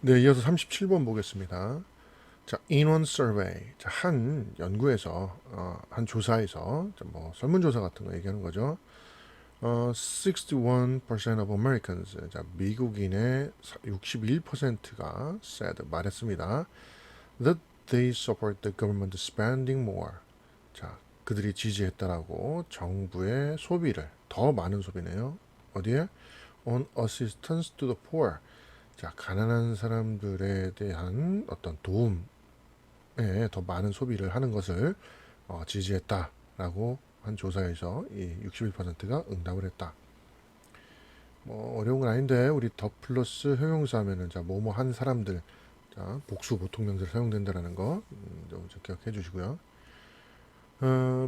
네, 이어서 37번 보겠습니다. 자, in one survey. 자, 한 연구에서, 한 조사에서, 자, 뭐, 설문조사 같은 거 얘기하는 거죠. 61% of Americans. 자, 미국인의 61%가 said, 말했습니다. That they support the government spending more. 자, 그들이 지지했다라고 정부의 소비를, 더 많은 소비네요. 어디에? On assistance to the poor. 자, 가난한 사람들에 대한 어떤 도움에 더 많은 소비를 하는 것을 지지했다라고 한 조사에서 이 61%가 응답을 했다. 뭐 어려운 건 아닌데 우리 더 플러스 형용사 하면은 자, 뭐뭐 한 사람들, 자, 복수 보통명사로 사용된다라는 거 좀 기억해 주시고요.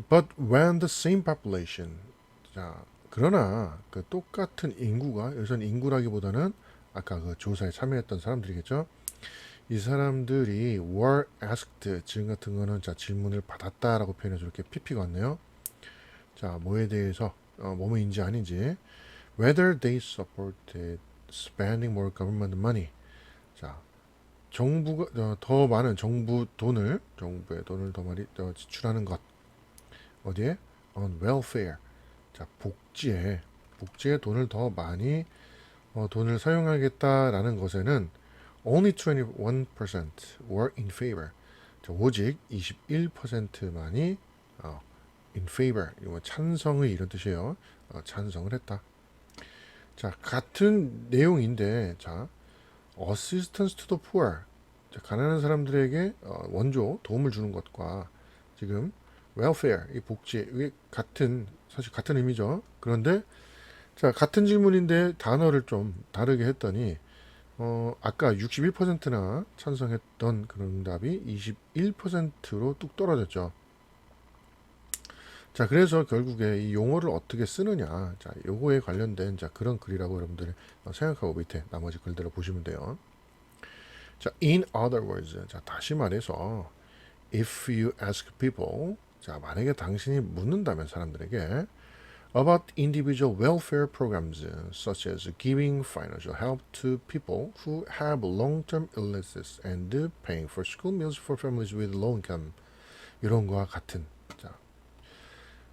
But when the same population. 자, 그러나 그 똑같은 인구가, 여기서는 인구라기보다는 아까 그 조사에 참여했던 사람들이겠죠. 이 사람들이 were asked, 지금 같은 거는 자, 질문을 받았다라고 표현해서 이렇게 PP가 왔네요. 자, 뭐에 대해서, 뭐뭐인지 아닌지. Whether they supported spending more government money. 자, 정부가 더 많은 정부의 돈을 더 많이 지출하는 것. 어디에? On welfare. 자, 복지에 돈을 더 많이 돈을 사용하겠다라는 것에는 only 21% were in favor. 자, 오직 21%만이 in favor, 이거 찬성의 이런 뜻이에요. 찬성을 했다. 자, 같은 내용인데, 자, assistance to the poor. 자, 가난한 사람들에게 원조 도움을 주는 것과 지금 welfare, 이 복지, 이게 사실 같은 의미죠. 그런데 자, 같은 질문인데 단어를 좀 다르게 했더니 아까 61%나 찬성했던 그런 응답이 21%로 뚝 떨어졌죠. 자, 그래서 결국에 이 용어를 어떻게 쓰느냐, 자, 요거에 관련된 자, 그런 글이라고 여러분들이 생각하고 밑에 나머지 글들을 보시면 돼요. 자, in other words, 자, 다시 말해서 if you ask people, 자, 만약에 당신이 묻는다면 사람들에게 about individual welfare programs such as giving financial help to people who have long-term illnesses and paying for school meals for families with low income, 이런 거와 같은 자,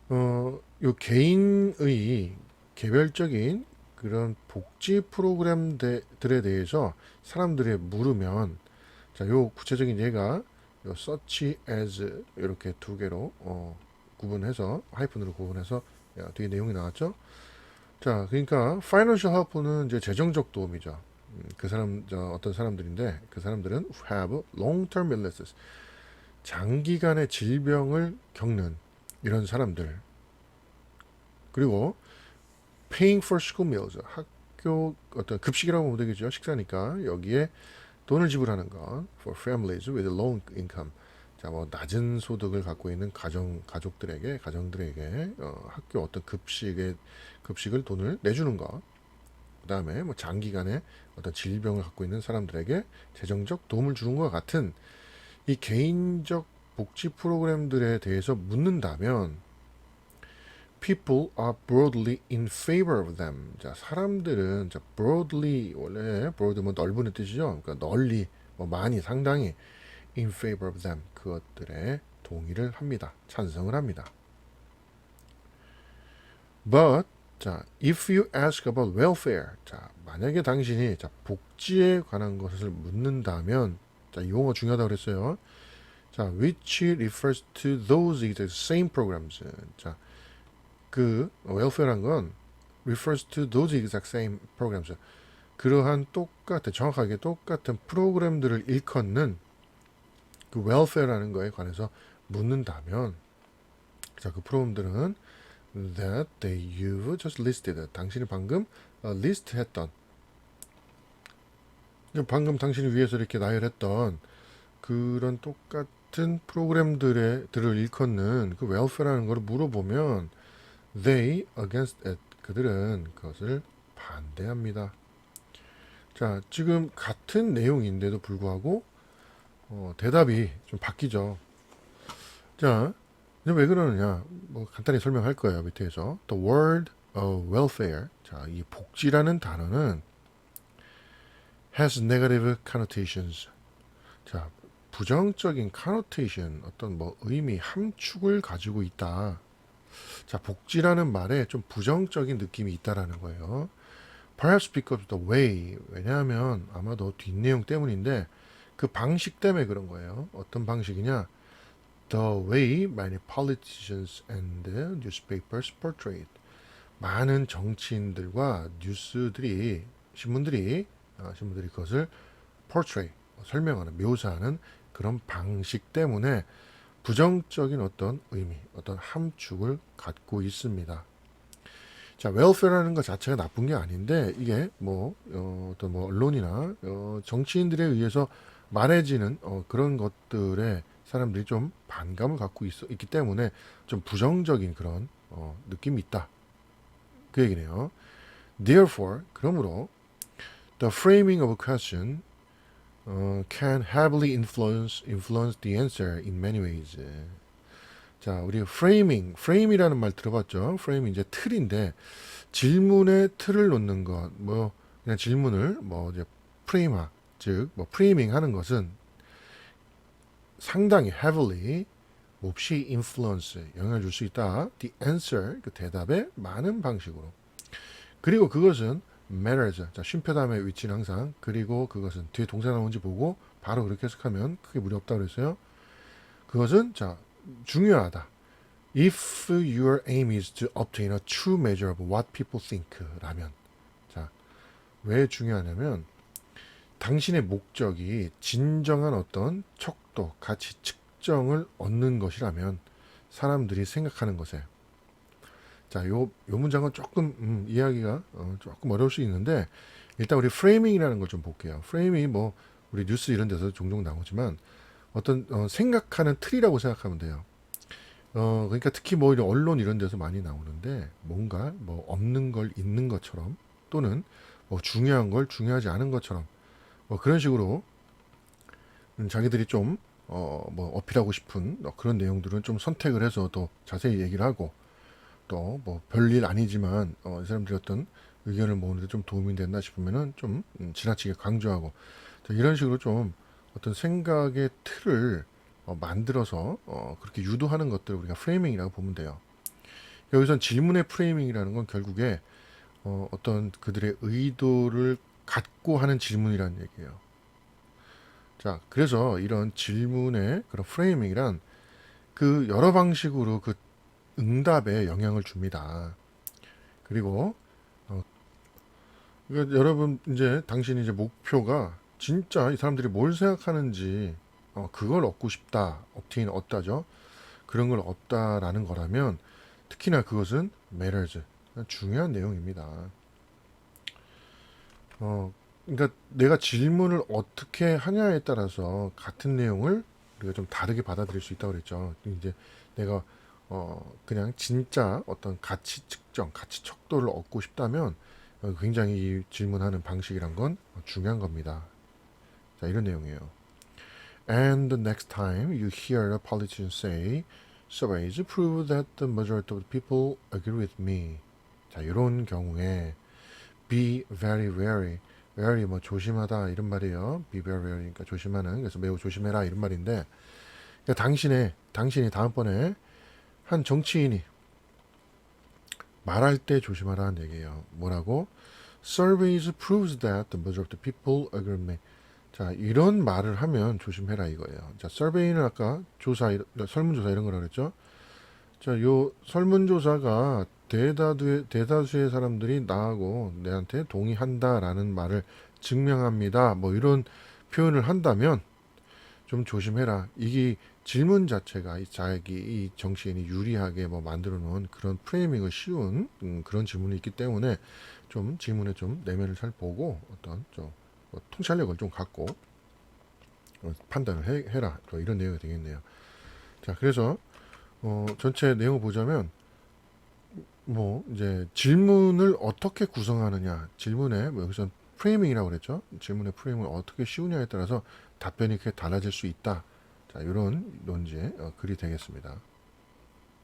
요 개인의 개별적인 그런 복지 프로그램들에 대해서 사람들이 물으면 자, 요 구체적인 예가 요 such as 이렇게 두 개로 구분해서 하이픈으로 구분해서 뒤에 내용이 나왔죠. 자, 그러니까 financial help는 이제 재정적 도움이죠. 그 사람 어떤 사람들인데 그 사람들은 have long-term illnesses, 장기간의 질병을 겪는 이런 사람들. 그리고 paying for school meals, 학교 어떤 급식이라고 보면 되겠죠. 식사니까 여기에 돈을 지불하는 것 for families with low income. 자, 뭐 낮은 소득을 갖고 있는 가족들에게 학교 어떤 급식을 돈을 내주는 것. 그다음에 뭐 장기간의 어떤 질병을 갖고 있는 사람들에게 재정적 도움을 주는 것과 같은 이 개인적 복지 프로그램들에 대해서 묻는다면 people are broadly in favor of them. 자, 사람들은 자, broadly, 원래 broad면 넓은 뜻이죠. 그러니까 널리, 뭐 많이, 상당히 in favor of them, 그것들에 동의를 합니다. 찬성을 합니다. But 자, if you ask about welfare, 자, 만약에 당신이 자, 복지에 관한 것을 묻는다면, 자, 용어 중요하다고 그랬어요. 자, which refers to those exact same programs. 자, 그 welfare란 건 refers to those exact same programs. 그러한 정확하게 똑같은 프로그램들을 일컫는 그 welfare라는 거에 관해서 묻는다면, 자, 그 프로그램들은 that you've just listed, 당신이 방금 리스트했던, 방금 당신이 위해서 이렇게 나열했던 그런 똑같은 프로그램들을 일컫는 그 welfare라는 걸 물어보면 they against it, 그들은 그것을 반대합니다. 자, 지금 같은 내용인데도 불구하고 대답이 좀 바뀌죠. 자, 왜 그러느냐? 뭐 간단히 설명할 거예요. 밑에서 the word welfare. 자, 이 복지라는 단어는 has negative connotations. 자, 부정적인 connotation, 어떤 뭐 의미, 함축을 가지고 있다. 자, 복지라는 말에 좀 부정적인 느낌이 있다라는 거예요. Perhaps because of the way. 왜냐하면 아마도 뒷내용 때문인데 그 방식 때문에 그런 거예요. 어떤 방식이냐? The way many politicians and newspapers portrayed. 많은 정치인들과 뉴스들이 신문들이 그것을 portray 설명하는 묘사하는 그런 방식 때문에 부정적인 어떤 의미, 어떤 함축을 갖고 있습니다. 자, 웰페어라는 것 자체가 나쁜 게 아닌데 이게 어떤 언론이나 정치인들에 의해서 말해지는 그런 것들에 사람들이 좀 반감을 갖고 있기 때문에 좀 부정적인 그런 느낌이 있다. 그 얘기네요. Therefore, 그러므로 the framing of a question can heavily influence the answer in many ways. 자, 우리 frame이라는 말 들어봤죠? frame 이제 틀인데 질문에 틀을 놓는 것, 그냥 질문을 이제 프레임화, 즉 프레이밍 하는 것은 상당히 heavily 몹시 influence 영향을 줄 수 있다. The answer 그 대답의 많은 방식으로. 그리고 그것은 matters. 자, 쉼표 다음에 위치는 항상. 그리고 그것은 뒤에 동사 나오는지 보고 바로 그렇게 해석하면 크게 무리 없다 그랬어요. 그것은 자, 중요하다. If your aim is to obtain a true measure of what people think 라면 자, 왜 중요하냐면 당신의 목적이 진정한 어떤 척도, 가치 측정을 얻는 것이라면 사람들이 생각하는 것에 자, 요 문장은 조금 이해하기가 조금 어려울 수 있는데 일단 우리 프레이밍이라는 걸 좀 볼게요. 프레이밍이 우리 뉴스 이런 데서 종종 나오지만 어떤 생각하는 틀이라고 생각하면 돼요. 그러니까 특히 이런 언론 이런 데서 많이 나오는데 뭔가 없는 걸 있는 것처럼 또는 중요한 걸 중요하지 않은 것처럼 그런 식으로 자기들이 좀 어필하고 싶은 그런 내용들은 좀 선택을 해서 더 자세히 얘기를 하고 또 별일 아니지만 이 사람들이 어떤 의견을 모으는데 좀 도움이 됐나 싶으면은 좀 지나치게 강조하고 이런 식으로 좀 어떤 생각의 틀을 만들어서 그렇게 유도하는 것들을 우리가 프레이밍이라고 보면 돼요. 여기선 질문의 프레이밍이라는 건 결국에 어떤 그들의 의도를 갖고 하는 질문이라는 얘기예요. 자, 그래서 이런 질문의 그런 프레이밍이란 그 여러 방식으로 그 응답에 영향을 줍니다. 그리고 그러니까 여러분 이제 당신이 이제 목표가 진짜 이 사람들이 뭘 생각하는지 그걸 얻고 싶다, obtain 얻다죠. 그런 걸 얻다라는 거라면 특히나 그것은 matters 중요한 내용입니다. 그러니까 내가 질문을 어떻게 하냐에 따라서 같은 내용을 우리가 좀 다르게 받아들일 수 있다고 그랬죠. 이제 내가 그냥 진짜 어떤 가치 측정, 가치 척도를 얻고 싶다면 굉장히 이 질문하는 방식이란 건 중요한 겁니다. 자, 이런 내용이에요. And the next time you hear a politician say, surveys prove that the majority of the people agree with me. 자, 이런 경우에 be very wary. wary 조심하다 이런 말이에요. be very wary 그러니까 조심하는 그래서 매우 조심해라 이런 말인데 그러니까 당신이 다음번에 한 정치인이 말할 때 조심하라는 얘기예요. 뭐라고? Surveys proves that the majority of the people agree with me. 자, 이런 말을 하면 조심해라 이거예요. 자, survey는 아까 설문조사 이런 거라 그랬죠. 자, 요 설문조사가 대다수의 사람들이 나하고 내한테 동의한다라는 말을 증명합니다. 이런 표현을 한다면 좀 조심해라. 이게 질문 자체가 이 정치인이 유리하게 만들어 놓은 그런 프레이밍을 씌운 그런 질문이 있기 때문에 좀 질문에 좀 내면을 잘 보고 어떤 좀 통찰력을 좀 갖고 판단을 해라. 이런 내용이 되겠네요. 자, 그래서 전체 내용을 보자면 이제 질문을 어떻게 구성하느냐, 질문에 여기서 프레이밍이라고 그랬죠. 질문의 프레임을 어떻게 씌우냐에 따라서 답변이 그렇게 달라질 수 있다. 자, 이런 논지의 글이 되겠습니다.